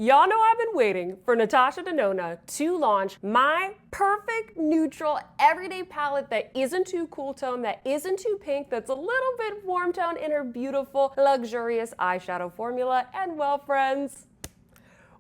Y'all know I've been waiting for Natasha Denona to launch my perfect neutral everyday palette that isn't too cool tone, that isn't too pink, that's a little bit warm tone in her beautiful, luxurious eyeshadow formula. And well, friends,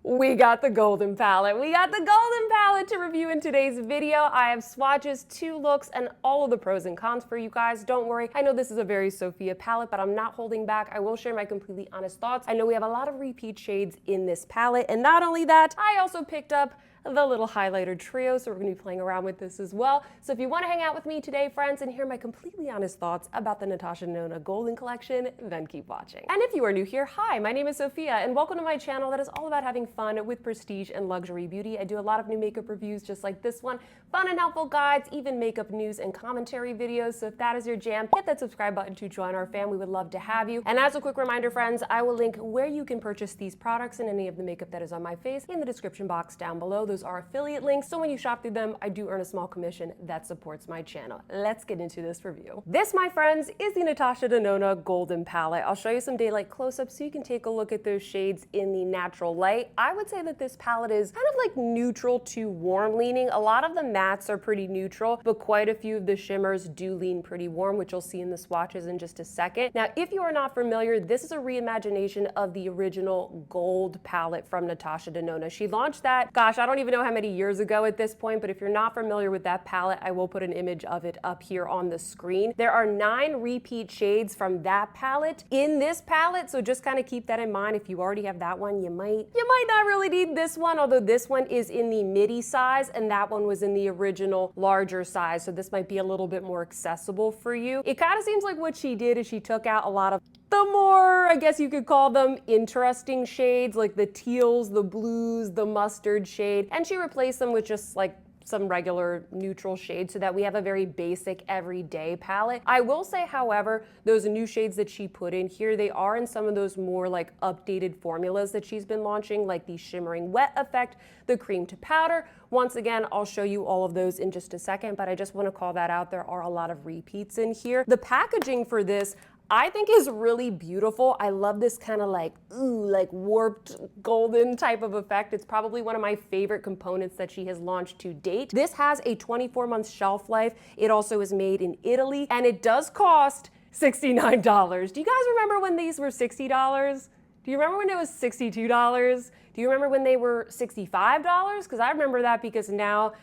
we got the golden palette. We got the golden palette to review in today's video. I have swatches, 2 looks, and all of the pros and cons for you guys. Don't worry, I know this is a very Sophia palette, but I'm not holding back. I will share my completely honest thoughts. I know we have a lot of repeat shades in this palette, and not only that, I also picked up the little highlighter trio, so we're gonna be playing around with this as well. So if you wanna hang out with me today, friends, and hear my completely honest thoughts about the Natasha Denona Golden Collection, then keep watching. And if you are new here, hi, my name is Sophia, and welcome to my channel that is all about having fun with prestige and luxury beauty. I do a lot of new makeup reviews just like this one, fun and helpful guides, even makeup news and commentary videos. So if that is your jam, hit that subscribe button to join our fam. We would love to have you. And as a quick reminder, friends, I will link where you can purchase these products and any of the makeup that is on my face in the description box down below. Those are affiliate links, so when you shop through them, I do earn a small commission that supports my channel. Let's get into this review. This, my friends, is the Natasha Denona Golden Palette. I'll show you some daylight close-ups so you can take a look at those shades in the natural light. I would say that this palette is kind of like neutral to warm leaning. A lot of the mattes are pretty neutral, but quite a few of the shimmers do lean pretty warm, which you'll see in the swatches in just a second. Now, if you are not familiar, this is a reimagination of the original gold palette from Natasha Denona. She launched that, gosh, I don't even know how many years ago at this point, but if you're not familiar with that palette, I will put an image of it up here on the screen. There are 9 repeat shades from that palette in this palette, so just kind of keep that in mind. If you already have that one, you might not really need this one, although this one is in the midi size and that one was in the original larger size, so this might be a little bit more accessible for you. It kind of seems like what she did is she took out a lot of the more, I guess you could call them, interesting shades, like the teals, the blues, the mustard shade, and she replaced them with just like some regular neutral shades so that we have a very basic everyday palette. I will say, however, those new shades that she put in here, they are in some of those more like updated formulas that she's been launching, like the shimmering wet effect, the cream to powder. Once again, I'll show you all of those in just a second, but I just want to call that out. There are a lot of repeats in here. The packaging for this, I think, is really beautiful. I love this kind of like, ooh, like warped golden type of effect. It's probably one of my favorite components that she has launched to date. This has a 24-month shelf life. It also is made in Italy, and it does cost $69. Do you guys remember when these were $60? Do you remember when it was $62? Do you remember when they were $65? Because I remember that, because now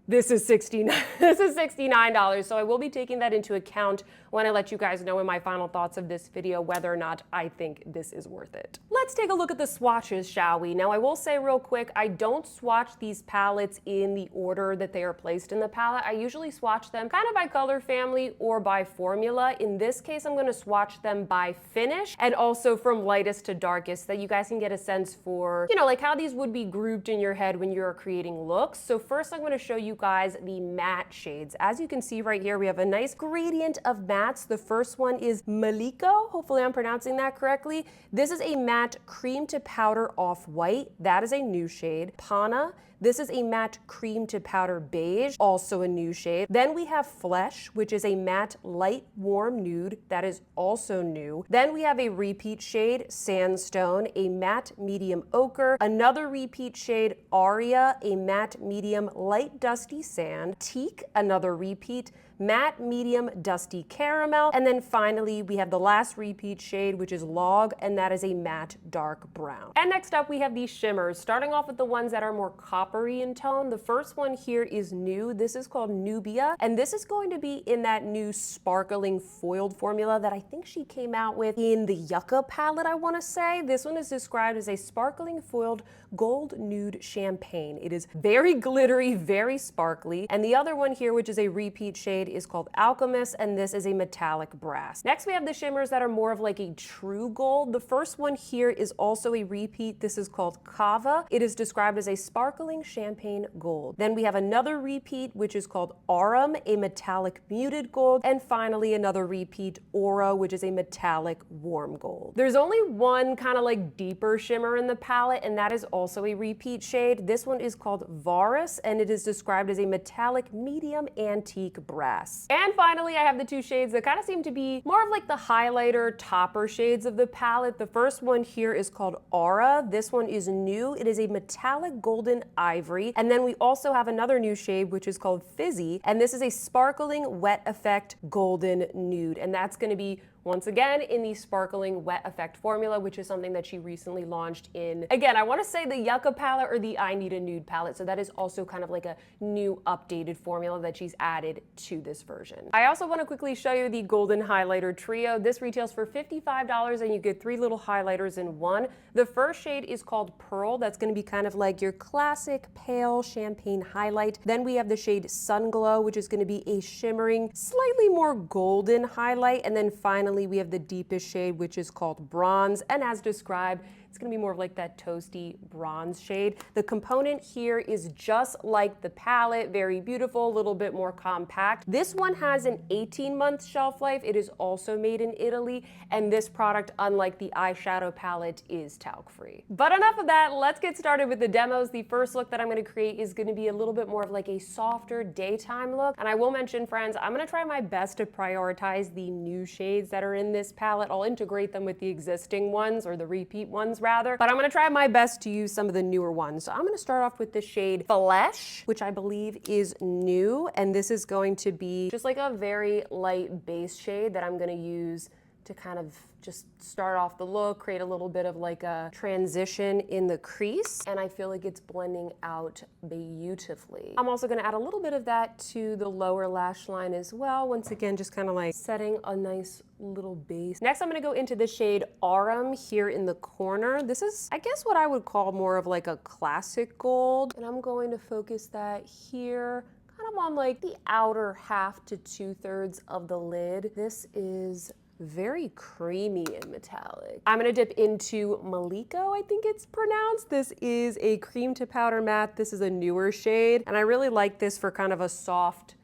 this is $69, so I will be taking that into account when I let you guys know in my final thoughts of this video whether or not I think this is worth it. Let's take a look at the swatches, shall we? Now, I will say real quick, I don't swatch these palettes in the order that they are placed in the palette. I usually swatch them kind of by color family or by formula. In this case, I'm going to swatch them by finish and also from lightest to darkest, so that you guys can get a sense for, you know, like how these would be grouped in your head when you're creating looks. So first, I'm going to show you guys the matte shades. As you can see right here, we have a nice gradient of mattes. The first one is Maliko. Hopefully I'm pronouncing that correctly. This is a matte cream to powder off-white. That is a new shade. Pana. This is a matte cream to powder beige, also a new shade. Then we have Flesh, which is a matte light warm nude. That is also new. Then we have a repeat shade, Sandstone, a matte medium ochre. Another repeat shade, Aria, a matte medium light dusty sand. Teak, another repeat, matte medium dusty caramel. And then finally, we have the last repeat shade, which is Log, and that is a matte dark brown. And next up, we have these shimmers, starting off with the ones that are more coppery in tone. The first one here is new. This is called Nubia, and this is going to be in that new sparkling foiled formula that I think she came out with in the Yucca palette, I want to say. This one is described as a sparkling foiled gold nude champagne. It is very glittery, very sparkly. And the other one here, which is a repeat shade, is called Alchemist, and this is a metallic brass. Next, we have the shimmers that are more of like a true gold. The first one here is also a repeat. This is called Kava. It is described as a sparkling champagne gold. Then we have another repeat, which is called Aurum, a metallic muted gold. And finally, another repeat, Aura, which is a metallic warm gold. There's only one kind of like deeper shimmer in the palette, and that is also a repeat shade. This one is called Varus, and it is described as a metallic medium antique brass. less. And finally, I have the two shades that kind of seem to be more of like the highlighter topper shades of the palette. The first one here is called Aura. This one is new. It is a metallic golden ivory. And then we also have another new shade, which is called Fizzy. And this is a sparkling wet effect golden nude. And that's going to be once again in the sparkling wet effect formula, which is something that she recently launched in, again, I want to say the Yucca palette or the I Need a Nude palette. So that is also kind of like a new updated formula that she's added to this version. I also want to quickly show you the golden highlighter trio. This retails for $55 and you get 3 little highlighters in one. The first shade is called Pearl. That's going to be kind of like your classic pale champagne highlight. Then we have the shade Sun Glow, which is going to be a shimmering, slightly more golden highlight. And then finally, we have the deepest shade, which is called Bronze. And as described, it's gonna be more of like that toasty bronze shade. The component here is just like the palette, very beautiful, a little bit more compact. This one has an 18-month shelf life. It is also made in Italy, and this product, unlike the eyeshadow palette, is talc-free. But enough of that, let's get started with the demos. The first look that I'm gonna create is gonna be a little bit more of like a softer daytime look. And I will mention, friends, I'm gonna try my best to prioritize the new shades that are in this palette. I'll integrate them with the existing ones, or the repeat ones rather, but I'm gonna try my best to use some of the newer ones. So I'm gonna start off with the shade Flesh, which I believe is new, and this is going to be just like a very light base shade that I'm gonna use to kind of just start off the look, create a little bit of like a transition in the crease, and I feel like it's blending out beautifully. I'm also gonna add a little bit of that to the lower lash line as well. Once again, just kind of like setting a nice little base. Next, I'm gonna go into the shade Aurum here in the corner. This is, I guess, what I would call more of like a classic gold, and I'm going to focus that here, kind of on like the outer half to 2/3 of the lid. This is very creamy and metallic. I'm gonna dip into Maliko, I think it's pronounced. This is a cream to powder matte. This is a newer shade, and I really like this for kind of a soft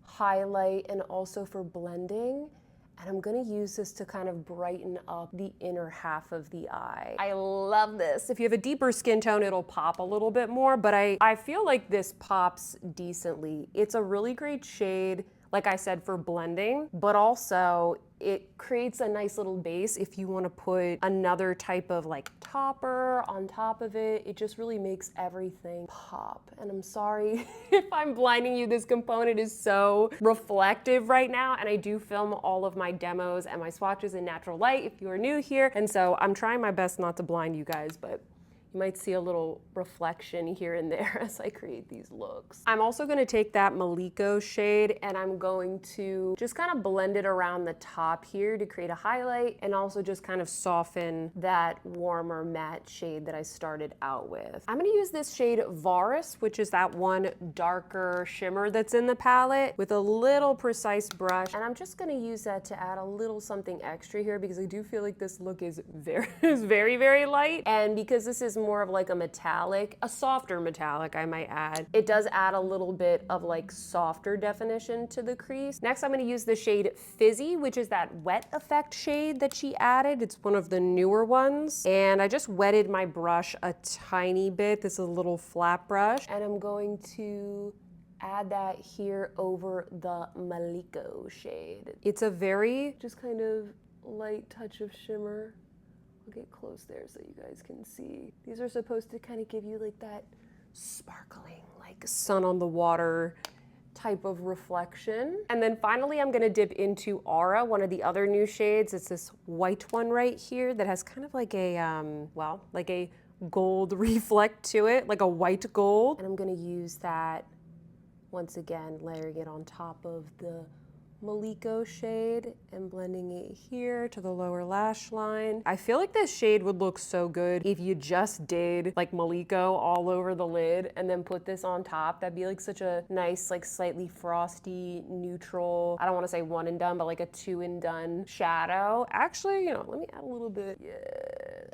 highlight and also for blending. And I'm gonna use this to kind of brighten up the inner half of the eye. I love this. If you have a deeper skin tone, it'll pop a little bit more, but I feel like this pops decently. It's a really great shade, like I said, for blending, but also it creates a nice little base if you want to put another type of like topper on top of it. It just really makes everything pop. And I'm sorry if I'm blinding you. This component is so reflective right now, and I do film all of my demos and my swatches in natural light if you are new here. And so I'm trying my best not to blind you guys, but you might see a little reflection here and there as I create these looks. I'm also gonna take that Maliko shade and I'm going to just kind of blend it around the top here to create a highlight, and also just kind of soften that warmer matte shade that I started out with. I'm gonna use this shade Varus, which is that one darker shimmer that's in the palette, with a little precise brush. And I'm just gonna use that to add a little something extra here, because I do feel like this look is very, very light. And because this is more of like a metallic, a softer metallic, I might add, it does add a little bit of like softer definition to the crease. Next, I'm gonna use the shade Fizzy, which is that wet effect shade that she added. It's one of the newer ones. And I just wetted my brush a tiny bit. This is a little flat brush. And I'm going to add that here over the Maliko shade. It's a very just kind of light touch of shimmer. I'll get close there so you guys can see. These are supposed to kind of give you like that sparkling, like sun on the water type of reflection. And then finally, I'm gonna dip into Aura, one of the other new shades. It's this white one right here that has kind of like a, well, like a gold reflect to it, like a white gold. And I'm gonna use that, once again, layering it on top of the Maliko shade and blending it here to the lower lash line. I feel like this shade would look so good if you just did like Maliko all over the lid and then put this on top. That'd be like such a nice, like slightly frosty, neutral, I don't want to say one and done, but like a two and done shadow. Actually, you know, let me add a little bit. Yeah,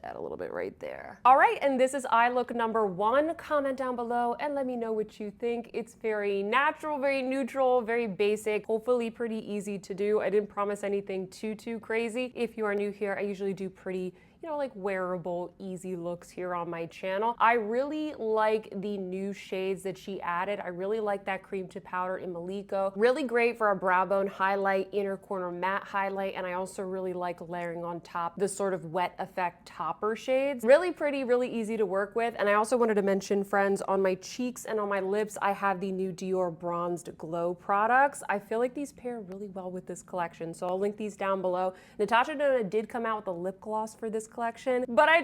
add a little bit right there. All right, and this is eye look number 1. Comment down below and let me know what you think. It's very natural, very neutral, very basic, hopefully pretty easy to do. I didn't promise anything too crazy. If you are new here, I usually do pretty you know, like wearable, easy looks here on my channel. I really like the new shades that she added. I really like that cream to powder in Maliko. Really great for a brow bone highlight, inner corner matte highlight, and I also really like layering on top the sort of wet effect topper shades. Really pretty, really easy to work with. And I also wanted to mention, friends, on my cheeks and on my lips, I have the new Dior Bronzed Glow products. I feel like these pair really well with this collection, so I'll link these down below. Natasha Denona did come out with a lip gloss for this collection, but I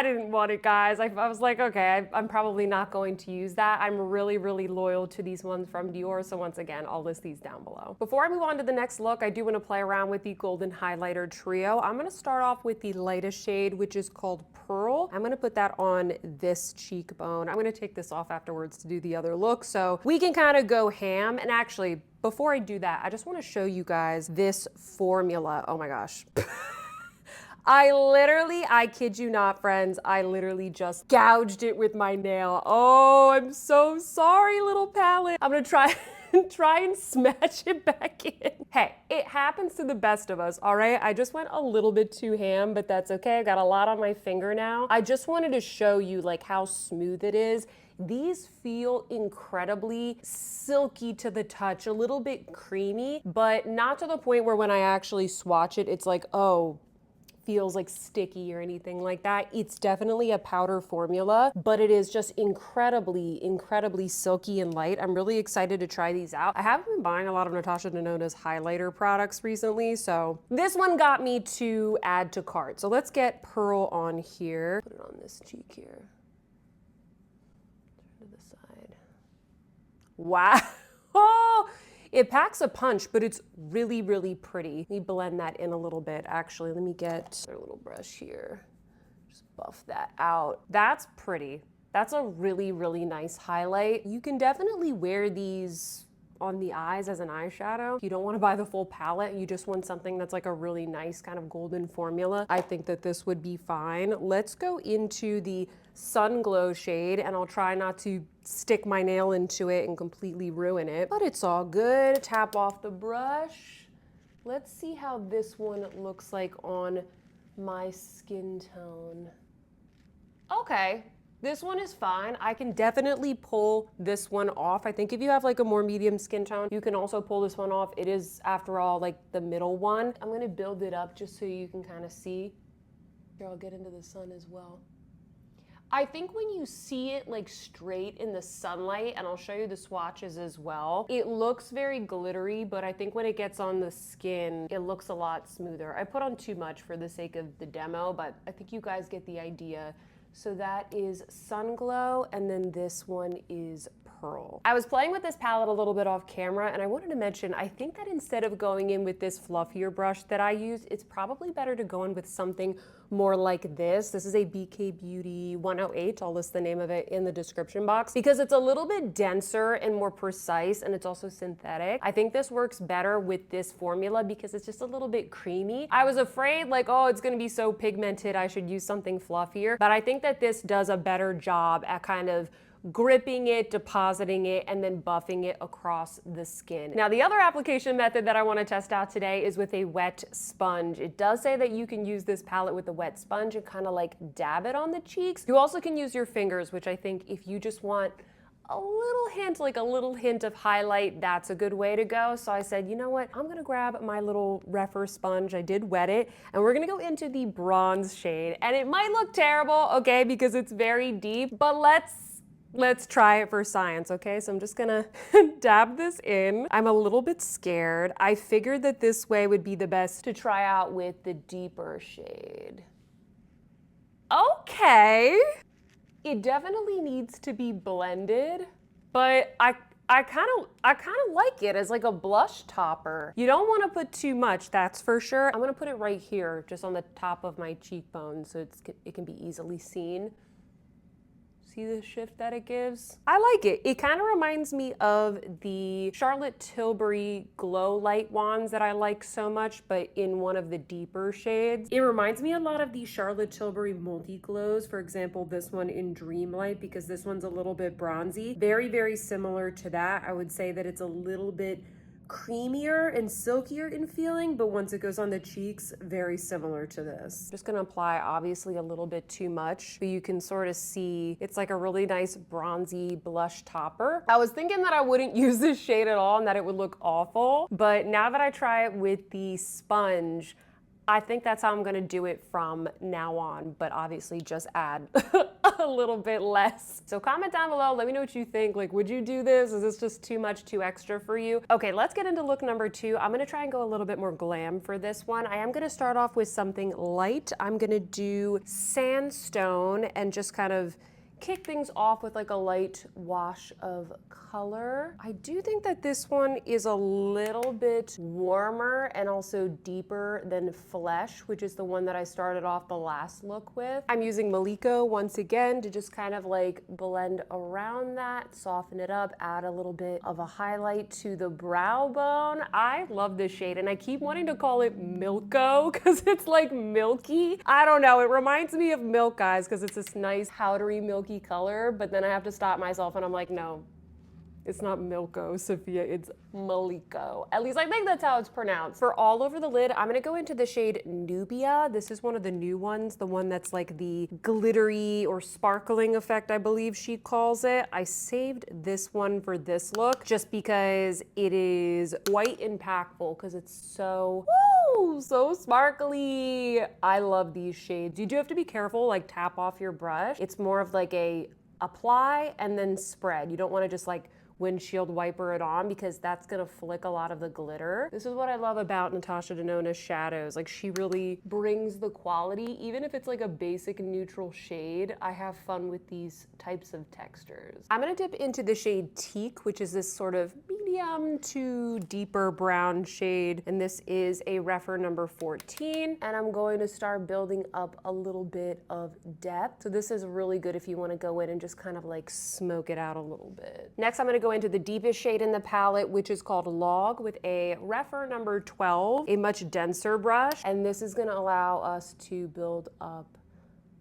didn't want it, guys. I was like, okay, I'm probably not going to use that. I'm really, really loyal to these ones from Dior, so once again, I'll list these down below. Before I move on to the next look, I do want to play around with the Golden Highlighter Trio. I'm going to start off with the lightest shade, which is called Pearl. I'm going to put that on this cheekbone. I'm going to take this off afterwards to do the other look, so we can kind of go ham. And actually, before I do that, I just want to show you guys this formula. Oh my gosh. I kid you not, friends, I literally just gouged it with my nail. Oh, I'm so sorry, little palette. I'm gonna try and smash it back in. Hey, it happens to the best of us, all right? I just went a little bit too ham, but that's okay. I got a lot on my finger now. I just wanted to show you like how smooth it is. These feel incredibly silky to the touch, a little bit creamy, but not to the point where when I actually swatch it, it's like, oh, feels like sticky or anything like that. It's definitely a powder formula, but it is just incredibly, incredibly silky and light. I'm really excited to try these out. I haven't been buying a lot of Natasha Denona's highlighter products recently, so this one got me to add to cart. So let's get Pearl on here. Put it on this cheek here. Turn to the side. Wow. Oh! It packs a punch, but it's really, really pretty. Let me blend that in a little bit. Actually, let me get a little brush here. Just buff that out. That's pretty. That's a really, really nice highlight. You can definitely wear these on the eyes as an eyeshadow. If you don't want to buy the full palette, you just want something that's like a really nice kind of golden formula, I think that this would be fine. Let's go into the Sun Glow shade, and I'll try not to stick my nail into it and completely ruin it, but it's all good. Tap off the brush. Let's see how this one looks like on my skin tone. Okay. This one is fine. I can definitely pull this one off. I think if you have like a more medium skin tone, you can also pull this one off. It is, after all, like the middle one. I'm gonna build it up just so you can kind of see. Here, I'll get into the sun as well. I think when you see it like straight in the sunlight, and I'll show you the swatches as well, it looks very glittery, but I think when it gets on the skin, it looks a lot smoother. I put on too much for the sake of the demo, but I think you guys get the idea. So that is Sun Glow, and then this one is Pearl. I was playing with this palette a little bit off camera, and I wanted to mention, I think that instead of going in with this fluffier brush that I use, it's probably better to go in with something more like this. This is a BK Beauty 108. I'll list the name of it in the description box because it's a little bit denser and more precise, and it's also synthetic. I think this works better with this formula because it's just a little bit creamy. I was afraid like, oh, it's gonna be so pigmented, I should use something fluffier, but I think that this does a better job at kind of gripping it, depositing it, and then buffing it across the skin. Now, the other application method that I want to test out today is with a wet sponge. It does say that you can use this palette with a wet sponge and kind of like dab it on the cheeks. You also can use your fingers, which I think if you just want a little hint, like a little hint of highlight, that's a good way to go. So I said, you know what? I'm gonna grab my little Refer sponge. I did wet it, and we're gonna go into the bronze shade. And it might look terrible, okay, because it's very deep, but let's try it for science, okay? So I'm just gonna dab this in. I'm a little bit scared. I figured that this way would be the best to try out with the deeper shade. Okay. It definitely needs to be blended, but I kind of like it as like a blush topper. You don't want to put too much, that's for sure. I'm gonna put it right here, just on the top of my cheekbone, so it can be easily seen. See the shift that it gives? I like it. It kind of reminds me of the Charlotte Tilbury Glow Light wands that I like so much, but in one of the deeper shades. It reminds me a lot of the Charlotte Tilbury multi-glows, for example, this one in Dreamlight, because this one's a little bit bronzy. Very, very similar to that. I would say that it's a little bit creamier and silkier in feeling, but once it goes on the cheeks, very similar to this. Just gonna apply obviously a little bit too much, but you can sort of see it's like a really nice bronzy blush topper. I was thinking that I wouldn't use this shade at all and that it would look awful, but now that I try it with the sponge, I think that's how I'm gonna do it from now on, but obviously just add a little bit less. So comment down below, let me know what you think. Like, would you do this? Is this just too much, too extra for you? Okay, let's get into look number 2. I'm gonna try and go a little bit more glam for this one. I am gonna start off with something light. I'm gonna do sandstone and just kind of kick things off with like a light wash of color. I do think that this one is a little bit warmer and also deeper than Flesh, which is the one that I started off the last look with. I'm using Maliko once again to just kind of like blend around that, soften it up, add a little bit of a highlight to the brow bone. I love this shade and I keep wanting to call it Milko because it's like milky. I don't know, it reminds me of Milk, guys, because it's this nice powdery milky color, but then I have to stop myself and I'm like, no, it's not Milko, Sophia, it's Maliko. At least I think that's how it's pronounced. For all over the lid, I'm gonna go into the shade Nubia. This is one of the new ones, the one that's like the glittery or sparkling effect, I believe she calls it. I saved this one for this look just because it is quite impactful because it's so, woo, so sparkly. I love these shades. You do have to be careful, like tap off your brush. It's more of like a apply and then spread. You don't wanna just like windshield wiper it on because that's gonna flick a lot of the glitter. This is what I love about Natasha Denona's shadows. Like she really brings the quality, even if it's like a basic neutral shade. I have fun with these types of textures. I'm gonna dip into the shade Teak, which is this sort of medium to deeper brown shade. And this is a refer number 14. And I'm going to start building up a little bit of depth. So this is really good if you wanna go in and just kind of like smoke it out a little bit. Next, I'm gonna go into the deepest shade in the palette, which is called Log, with a refer number 12, a much denser brush. And this is gonna allow us to build up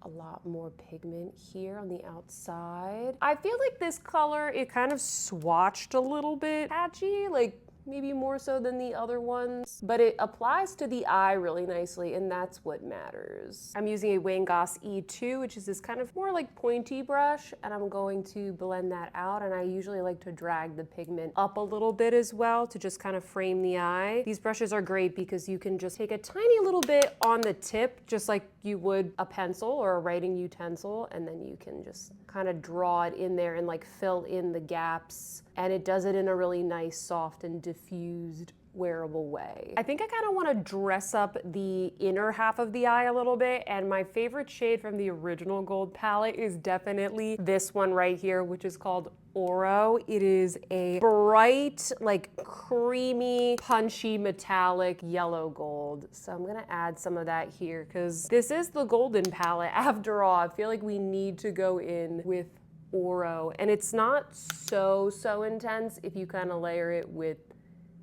a lot more pigment here on the outside. I feel like this color, it kind of swatched a little bit patchy, like maybe more so than the other ones, but it applies to the eye really nicely, and that's what matters. I'm using a Wayne Goss E2, which is this kind of more like pointy brush, and I'm going to blend that out, and I usually like to drag the pigment up a little bit as well to just kind of frame the eye. These brushes are great because you can just take a tiny little bit on the tip, just like you would a pencil or a writing utensil, and then you can just kind of draw it in there and like fill in the gaps. And it does it in a really nice, soft, and diffused, wearable way. I think I kind of want to dress up the inner half of the eye a little bit, and my favorite shade from the original gold palette is definitely this one right here, which is called Oro. It is a bright, like creamy, punchy, metallic yellow gold. So I'm gonna add some of that here because this is the golden palette after all. I feel like we need to go in with Oro, and it's not so intense if you kind of layer it with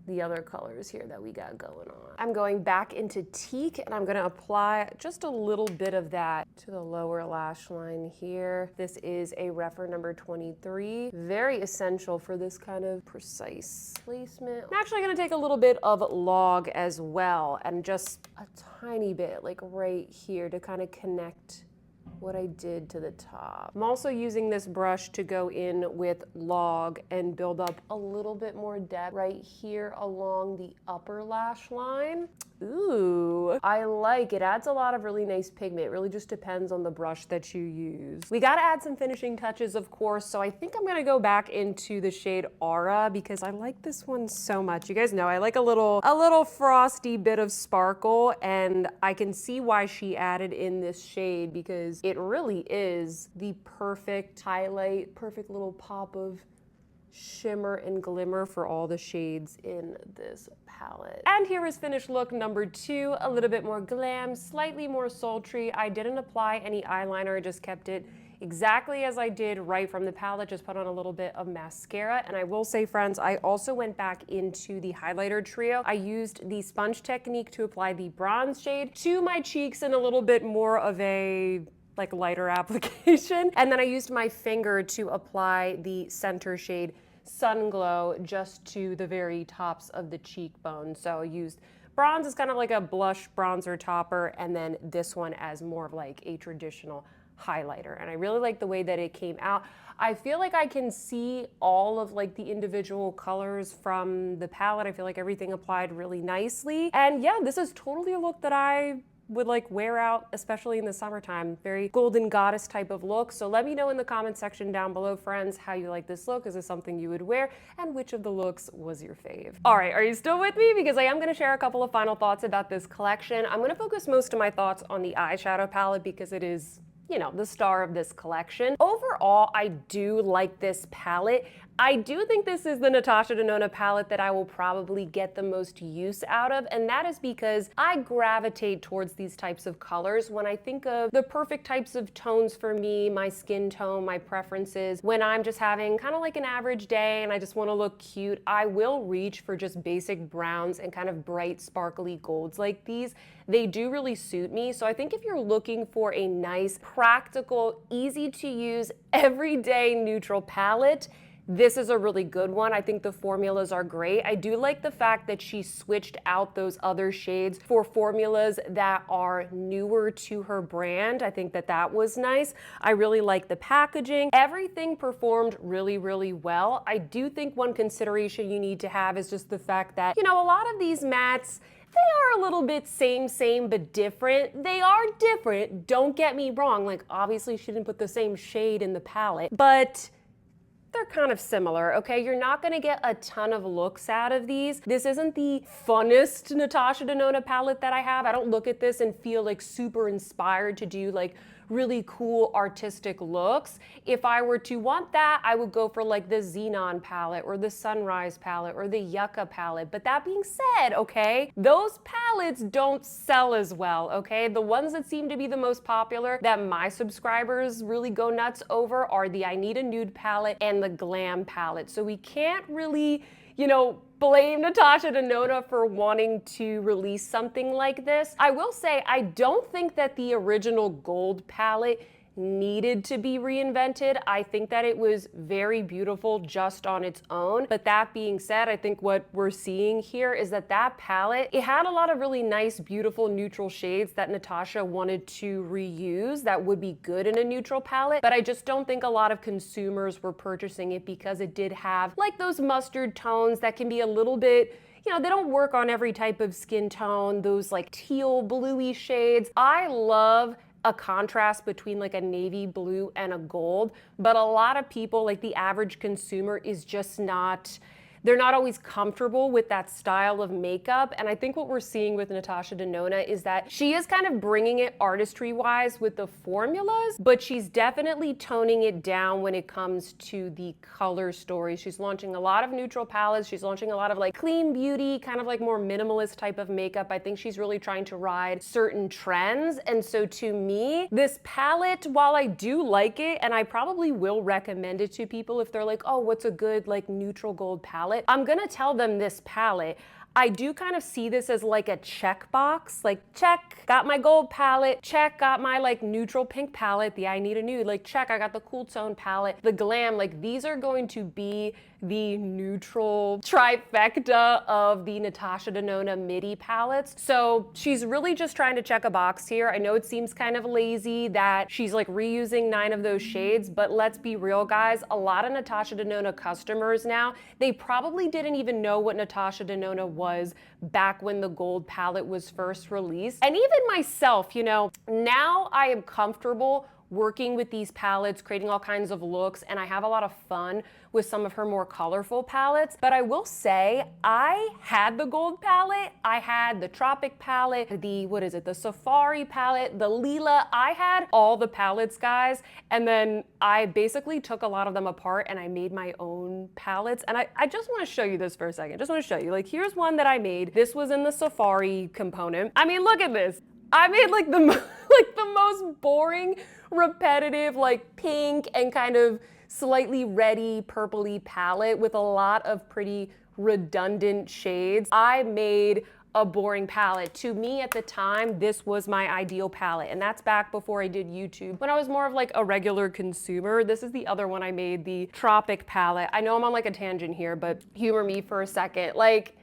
the other colors here that we got going on. I'm going back into Teak, and I'm gonna apply just a little bit of that to the lower lash line here. This is a refer number 23. Very essential for this kind of precise placement. I'm actually gonna take a little bit of Log as well, and just a tiny bit, like right here, to kind of connect what I did to the top. I'm also using this brush to go in with Log and build up a little bit more depth right here along the upper lash line. Ooh, I like it. Adds a lot of really nice pigment. It really just depends on the brush that you use. We gotta add some finishing touches, of course, so I think I'm gonna go back into the shade Aura because I like this one so much. You guys know I like a little frosty bit of sparkle, and I can see why she added in this shade because it really is the perfect highlight, perfect little pop of shimmer and glimmer for all the shades in this palette. And here is finished look number 2, a little bit more glam, slightly more sultry. I didn't apply any eyeliner, I just kept it exactly as I did right from the palette, just put on a little bit of mascara. And I will say, friends, I also went back into the highlighter trio. I used the sponge technique to apply the bronze shade to my cheeks in a little bit more of a like lighter application. And then I used my finger to apply the center shade Sun Glow just to the very tops of the cheekbone. So I used bronze as kind of like a blush bronzer topper, and then this one as more of like a traditional highlighter. And I really like the way that it came out. I feel like I can see all of like the individual colors from the palette. I feel like everything applied really nicely. And yeah, this is totally a look that I would like wear out, especially in the summertime. Very golden goddess type of look. So let me know in the comment section down below, friends, how you like this look. Is this something you would wear? And which of the looks was your fave? All right, are you still with me? Because I am gonna share a couple of final thoughts about this collection. I'm gonna focus most of my thoughts on the eyeshadow palette because it is, you know, the star of this collection. Overall, I do like this palette. I do think this is the Natasha Denona palette that I will probably get the most use out of, and that is because I gravitate towards these types of colors when I think of the perfect types of tones for me, my skin tone, my preferences. When I'm just having kind of like an average day and I just want to look cute, I will reach for just basic browns and kind of bright, sparkly golds like these. They do really suit me. So I think if you're looking for a nice, practical, easy to use, everyday neutral palette, this is a really good one. I think the formulas are great. I do like the fact that she switched out those other shades for formulas that are newer to her brand. I think that that was nice. I really like the packaging. Everything performed really, really well. I do think one consideration you need to have is just the fact that, you know, a lot of these mattes, they are a little bit same, but different. They are different, don't get me wrong. Like, obviously she didn't put the same shade in the palette, but they're kind of similar, okay? You're not gonna get a ton of looks out of these. This isn't the funnest Natasha Denona palette that I have. I don't look at this and feel like super inspired to do like really cool artistic looks. If I were to want that, I would go for like the Xenon palette or the Sunrise palette or the Yucca palette. But that being said, okay, those palettes don't sell as well, okay? The ones that seem to be the most popular that my subscribers really go nuts over are the I Need a Nude palette and the Glam palette. So we can't really, you know, blame Natasha Denona for wanting to release something like this. I will say, I don't think that the original gold palette needed to be reinvented. I think that it was very beautiful just on its own. But that being said, I think what we're seeing here is that that palette, it had a lot of really nice, beautiful neutral shades that Natasha wanted to reuse that would be good in a neutral palette. But I just don't think a lot of consumers were purchasing it because it did have like those mustard tones that can be a little bit, you know, they don't work on every type of skin tone, those like teal, bluey shades. I love a contrast between like a navy blue and a gold, but a lot of people, like the average consumer, is just not, they're not always comfortable with that style of makeup. And I think what we're seeing with Natasha Denona is that she is kind of bringing it artistry-wise with the formulas, but she's definitely toning it down when it comes to the color story. She's launching a lot of neutral palettes. She's launching a lot of like clean beauty, kind of like more minimalist type of makeup. I think she's really trying to ride certain trends. And so to me, this palette, while I do like it, and I probably will recommend it to people if they're like, oh, what's a good like neutral gold palette? I'm gonna tell them this palette. I do kind of see this as like a checkbox, like check, got my gold palette, check, got my like neutral pink palette, the I Need a Nude, like check, I got the cool tone palette, the Glam, like these are going to be the neutral trifecta of the Natasha Denona MIDI palettes. So she's really just trying to check a box here. I know it seems kind of lazy that she's like reusing 9 of those shades, but let's be real, guys. A lot of Natasha Denona customers now, they probably didn't even know what Natasha Denona was back when the gold palette was first released. And even myself, you know, now I am comfortable working with these palettes, creating all kinds of looks, and I have a lot of fun with some of her more colorful palettes. But I will say, I had the gold palette, I had the Tropic palette, the, what is it, the Safari palette, the Lila. I had all the palettes, guys, and then I basically took a lot of them apart and I made my own palettes. And I just want to show you this for a second. Just want to show you, like, here's one that I made. This was in the Safari component. I mean, look at this. I made like the like the most boring, repetitive, like pink and kind of slightly reddy, purpley palette with a lot of pretty redundant shades. I made a boring palette. To me at the time, this was my ideal palette, and that's back before I did YouTube. When I was more of like a regular consumer, this is the other one I made, the Tropic palette. I know I'm on like a tangent here, but humor me for a second. Like,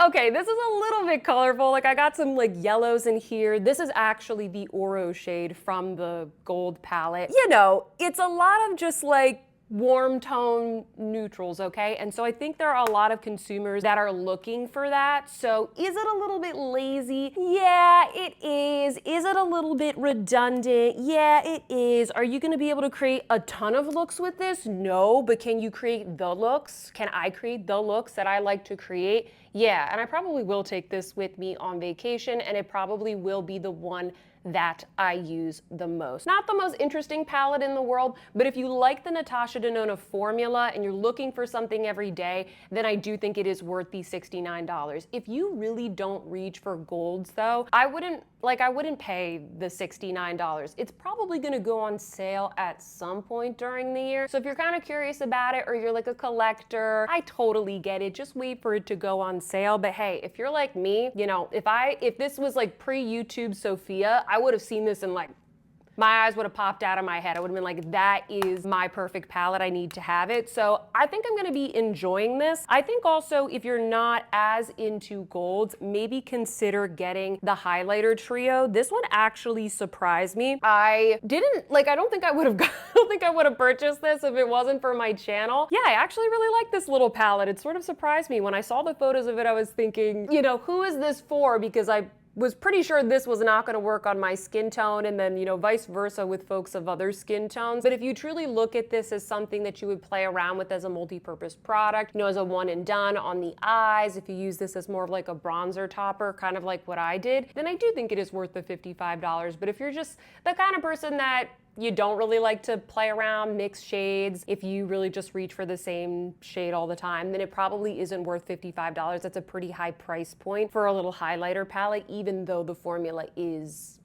okay, this is a little bit colorful. Like I got some like yellows in here. This is actually the Oro shade from the gold palette. You know, it's a lot of just like warm tone neutrals, okay? And so I think there are a lot of consumers that are looking for that. So is it a little bit lazy? Yeah, it is. Is it a little bit redundant? Yeah, it is. Are you gonna be able to create a ton of looks with this? No, but can you create the looks? Can I create the looks that I like to create? Yeah, and I probably will take this with me on vacation, and it probably will be the one that I use the most. Not the most interesting palette in the world, but if you like the Natasha Denona formula and you're looking for something every day, then I do think it is worth the $69. If you really don't reach for golds though, I wouldn't pay the $69. It's probably gonna go on sale at some point during the year. So if you're kind of curious about it or you're like a collector, I totally get it. Just wait for it to go on sale. But hey, if you're like me, you know, if this was like pre-YouTube Sophia, I would have seen this and like, my eyes would have popped out of my head. I would have been like, that is my perfect palette. I need to have it. So I think I'm gonna be enjoying this. I think also if you're not as into golds, maybe consider getting the highlighter trio. This one actually surprised me. I don't think I would have purchased this if it wasn't for my channel. Yeah, I actually really like this little palette. It sort of surprised me. When I saw the photos of it, I was thinking, you know, who is this for? Because I was pretty sure this was not going to work on my skin tone, and then, you know, vice versa with folks of other skin tones. But if you truly look at this as something that you would play around with as a multi-purpose product, you know, as a one and done on the eyes, if you use this as more of like a bronzer topper, kind of like what I did, then I do think it is worth the $55. But if you're just the kind of person that you don't really like to play around, mix shades, if you really just reach for the same shade all the time, then it probably isn't worth $55. That's a pretty high price point for a little highlighter palette, even though the formula is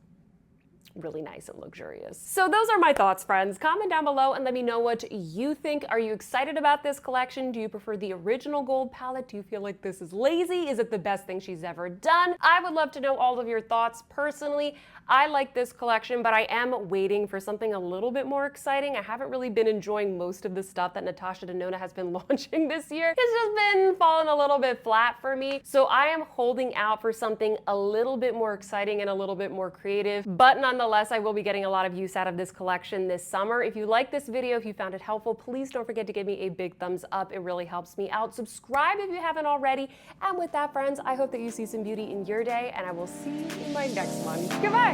really nice and luxurious. So those are my thoughts, friends. Comment down below and let me know what you think. Are you excited about this collection? Do you prefer the original gold palette? Do you feel like this is lazy? Is it the best thing she's ever done? I would love to know all of your thoughts. Personally, I like this collection, but I am waiting for something a little bit more exciting. I haven't really been enjoying most of the stuff that Natasha Denona has been launching this year. It's just been falling a little bit flat for me. So I am holding out for something a little bit more exciting and a little bit more creative. But nonetheless, I will be getting a lot of use out of this collection this summer. If you like this video, if you found it helpful, please don't forget to give me a big thumbs up. It really helps me out. Subscribe if you haven't already. And with that, friends, I hope that you see some beauty in your day, and I will see you in my next one. Goodbye.